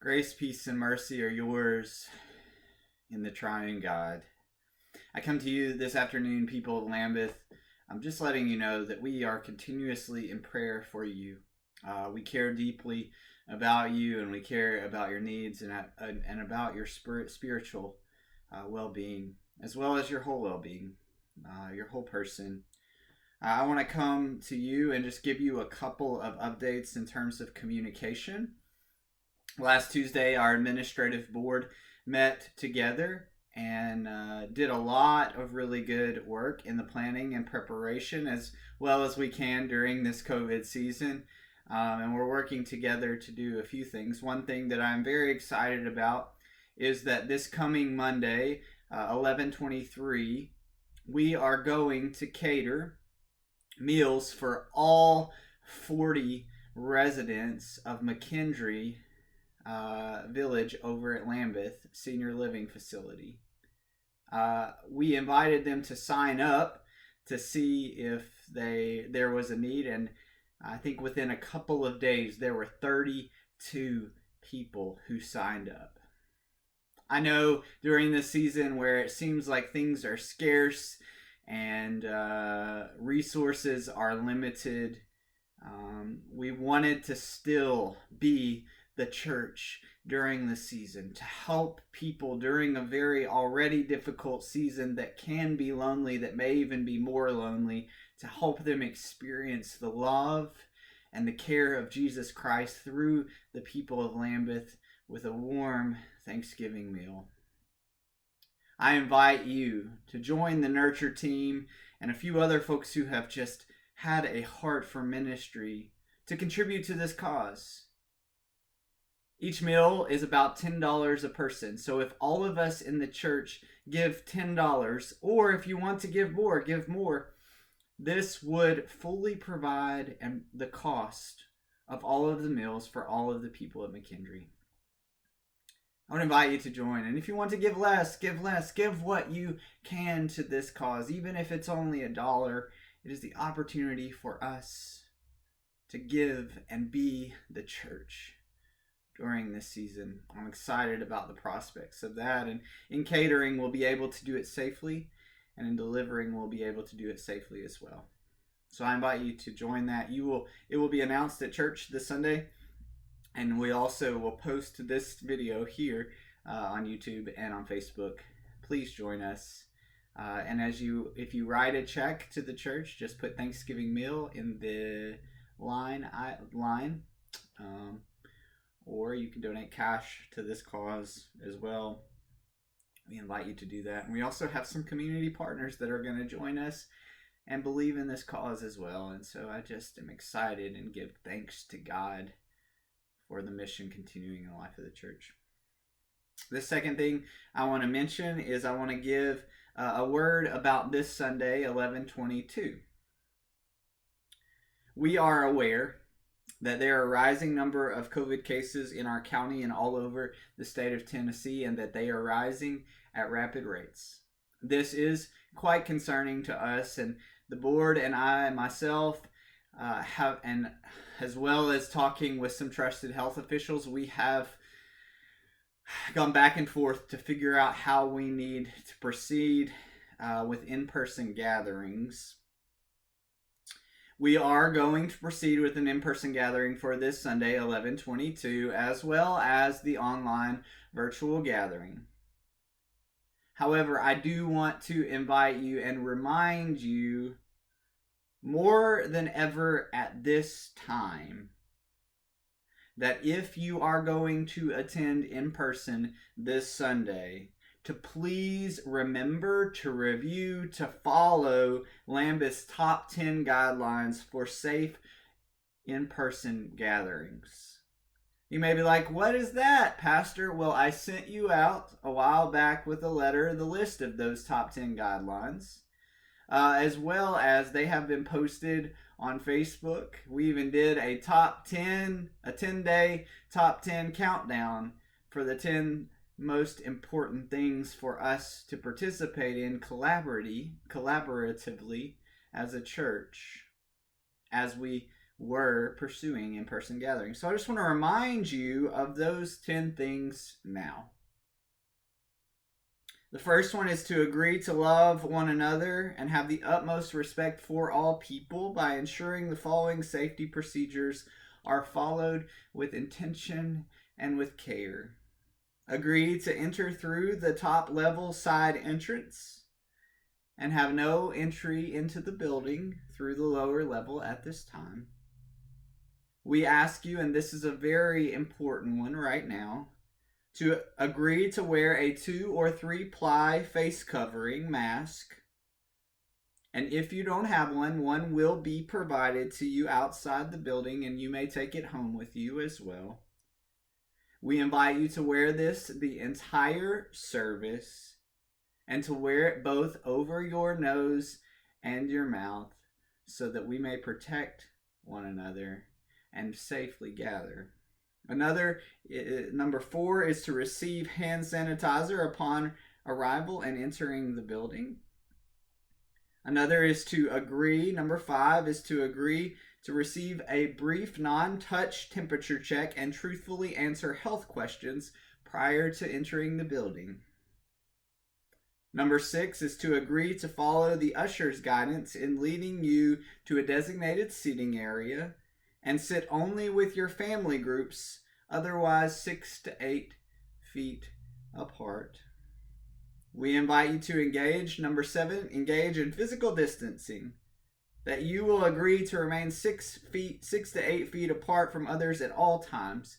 Grace, peace, and mercy are yours in the triune God. I come to you this afternoon, people of Lambeth. I'm just letting you know that we are continuously in prayer for you. We care deeply about you, and we care about your needs and about your spiritual well-being, as well as your whole well-being, your whole person. I want to come to you and just give you a couple of updates in terms of communication. Last Tuesday, our administrative board met together and did a lot of really good work in the planning and preparation as well as we can during this COVID season. And we're working together to do a few things. One thing that I'm very excited about is that this coming Monday, 11/23, we are going to cater meals for all 40 residents of McKendree Village over at Lambeth Senior Living Facility. We invited them to sign up to see if there was a need, and I think within a couple of days there were 32 people who signed up. I know during this season where it seems like things are scarce and resources are limited, we wanted to still be the church during the season to help people during a very already difficult season that can be lonely, that may even be more lonely, to help them experience the love and the care of Jesus Christ through the people of Lambeth with a warm Thanksgiving meal. I invite you to join the Nurture team and a few other folks who have just had a heart for ministry to contribute to this cause. Each meal is about $10 a person. So if all of us in the church give $10, or if you want to give more, this would fully provide the cost of all of the meals for all of the people at McKendree. I would invite you to join. And if you want to give less, give what you can to this cause. Even if it's only $1, it is the opportunity for us to give and be the church during this season. I'm excited about the prospects of that, and in catering we'll be able to do it safely, and in delivering we'll be able to do it safely as well. So I invite you to join that. It will be announced at church this Sunday, and we also will post this video here on YouTube and on Facebook. Please join us. And if you write a check to the church, just put Thanksgiving meal in the line. Or you can donate cash to this cause as well. We invite you to do that. And we also have some community partners that are going to join us and believe in this cause as well. And so I just am excited and give thanks to God for the mission continuing in the life of the church. The second thing I want to mention is I want to give a word about this Sunday, 11/22. We are aware that there are a rising number of COVID cases in our county and all over the state of Tennessee, and that they are rising at rapid rates. This is quite concerning to us, and the board and I myself have, and as well as talking with some trusted health officials, we have gone back and forth to figure out how we need to proceed with in-person gatherings. We are going to proceed with an in-person gathering for this Sunday, 11/22, as well as the online virtual gathering. However, I do want to invite you and remind you more than ever at this time that if you are going to attend in person this Sunday, to please remember to review, to follow Lambeth's top 10 guidelines for safe in-person gatherings. You may be like, what is that, Pastor? Well, I sent you out a while back with a letter, the list of those top 10 guidelines, as well as they have been posted on Facebook. We even did a 10-day top 10 countdown for the 10 most important things for us to participate in collaboratively as a church as we were pursuing in-person gatherings. So I just want to remind you of those 10 things now. The first one is to agree to love one another and have the utmost respect for all people by ensuring the following safety procedures are followed with intention and with care. Agree to enter through the top level side entrance and have no entry into the building through the lower level at this time. We ask you, and this is a very important one right now, to agree to wear a 2 or 3 ply face covering mask. And if you don't have one will be provided to you outside the building, and you may take it home with you as well. We invite you to wear this the entire service and to wear it both over your nose and your mouth so that we may protect one another and safely gather. Number 4 is to receive hand sanitizer upon arrival and entering the building. Another is to agree. Number 5 is to agree to receive a brief non-touch temperature check and truthfully answer health questions prior to entering the building. Number 6 is to agree to follow the usher's guidance in leading you to a designated seating area and sit only with your family groups, otherwise 6 to 8 feet apart. We invite you to engage. Number 7, engage in physical distancing. That you will agree to remain 6 to 8 feet apart from others at all times.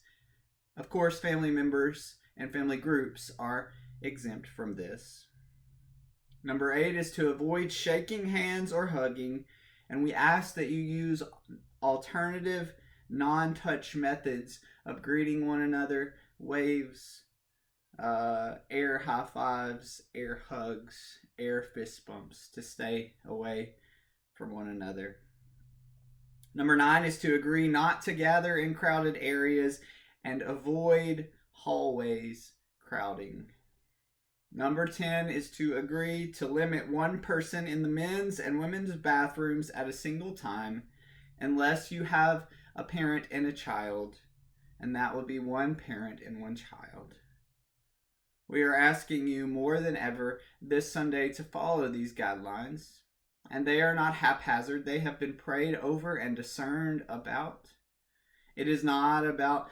Of course, family members and family groups are exempt from this. Number 8 is to avoid shaking hands or hugging, and we ask that you use alternative non-touch methods of greeting one another, waves, air high fives, air hugs, air fist bumps to stay away from one another. Number 9 is to agree not to gather in crowded areas and avoid hallways crowding. Number 10 is to agree to limit one person in the men's and women's bathrooms at a single time unless you have a parent and a child, and that would be one parent and one child. We are asking you more than ever this Sunday to follow these guidelines, and they are not haphazard. They have been prayed over and discerned about. It is not about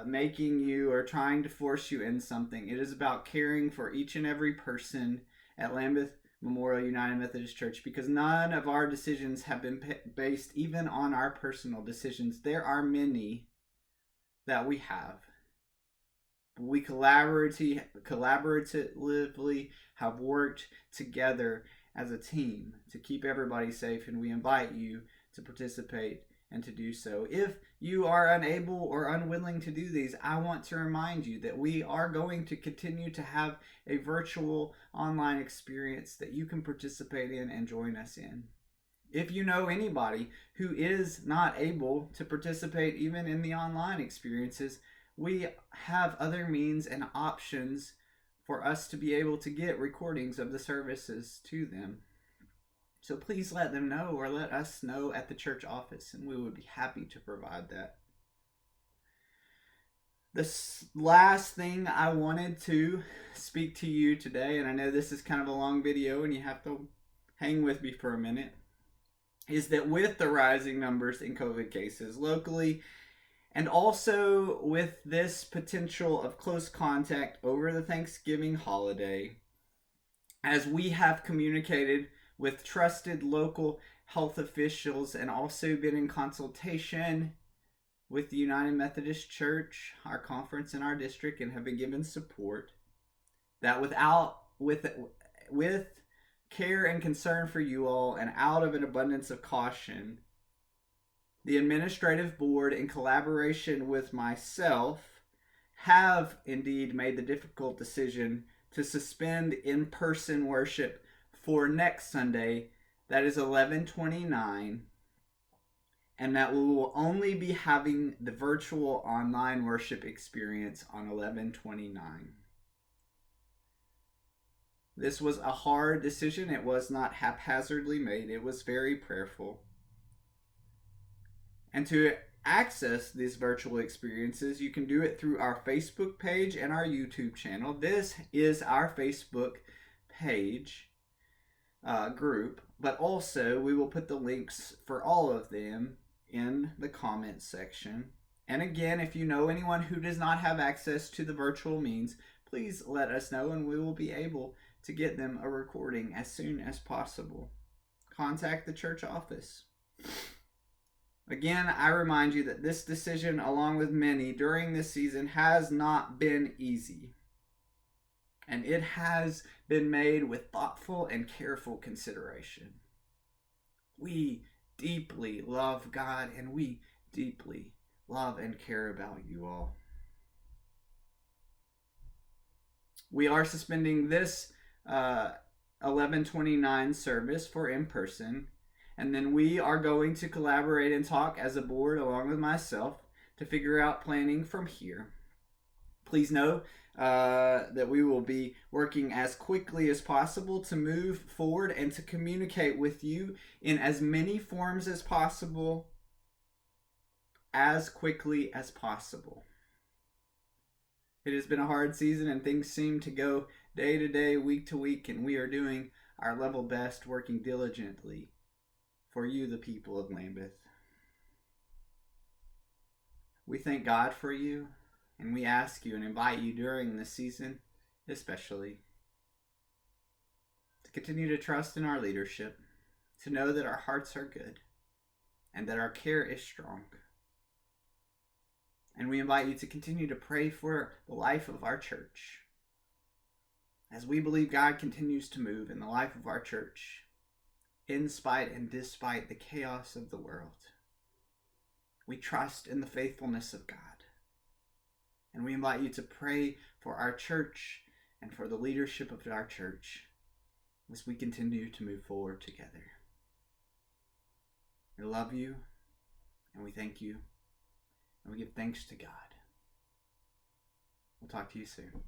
making you or trying to force you in something. It is about caring for each and every person at Lambeth Memorial United Methodist Church, because none of our decisions have been based even on our personal decisions. There are many that we have. We collaboratively have worked together as a team to keep everybody safe, and we invite you to participate and to do so. If you are unable or unwilling to do these, I want to remind you that we are going to continue to have a virtual online experience that you can participate in and join us in. If you know anybody who is not able to participate even in the online experiences, we have other means and options for us to be able to get recordings of the services to them. So please let them know, or let us know at the church office, and we would be happy to provide that. This last thing I wanted to speak to you today, and I know this is kind of a long video and you have to hang with me for a minute, is that with the rising numbers in COVID cases locally, and also with this potential of close contact over the Thanksgiving holiday, as we have communicated with trusted local health officials and also been in consultation with the United Methodist Church, our conference in our district, and have been given support, that with care and concern for you all and out of an abundance of caution, the administrative board, in collaboration with myself, have indeed made the difficult decision to suspend in-person worship for next Sunday, that is 11/29, and that we will only be having the virtual online worship experience on 11/29. This was a hard decision. It was not haphazardly made. It was very prayerful. And to access these virtual experiences, you can do it through our Facebook page and our YouTube channel. This is our Facebook page group, but also we will put the links for all of them in the comments section. And again, if you know anyone who does not have access to the virtual means, please let us know and we will be able to get them a recording as soon as possible. Contact the church office. Again, I remind you that this decision, along with many during this season, has not been easy. And it has been made with thoughtful and careful consideration. We deeply love God, and we deeply love and care about you all. We are suspending this 11:29 service for in person, and then we are going to collaborate and talk as a board along with myself to figure out planning from here. Please know that we will be working as quickly as possible to move forward and to communicate with you in as many forms as possible, as quickly as possible. It has been a hard season and things seem to go day to day, week to week, and we are doing our level best, working diligently for you, the people of Lambeth. We thank God for you, and we ask you and invite you during this season, especially, to continue to trust in our leadership, to know that our hearts are good, and that our care is strong. And we invite you to continue to pray for the life of our church, as we believe God continues to move in the life of our church, in spite and despite the chaos of the world. We trust in the faithfulness of God. And we invite you to pray for our church and for the leadership of our church as we continue to move forward together. We love you, and we thank you, and we give thanks to God. We'll talk to you soon.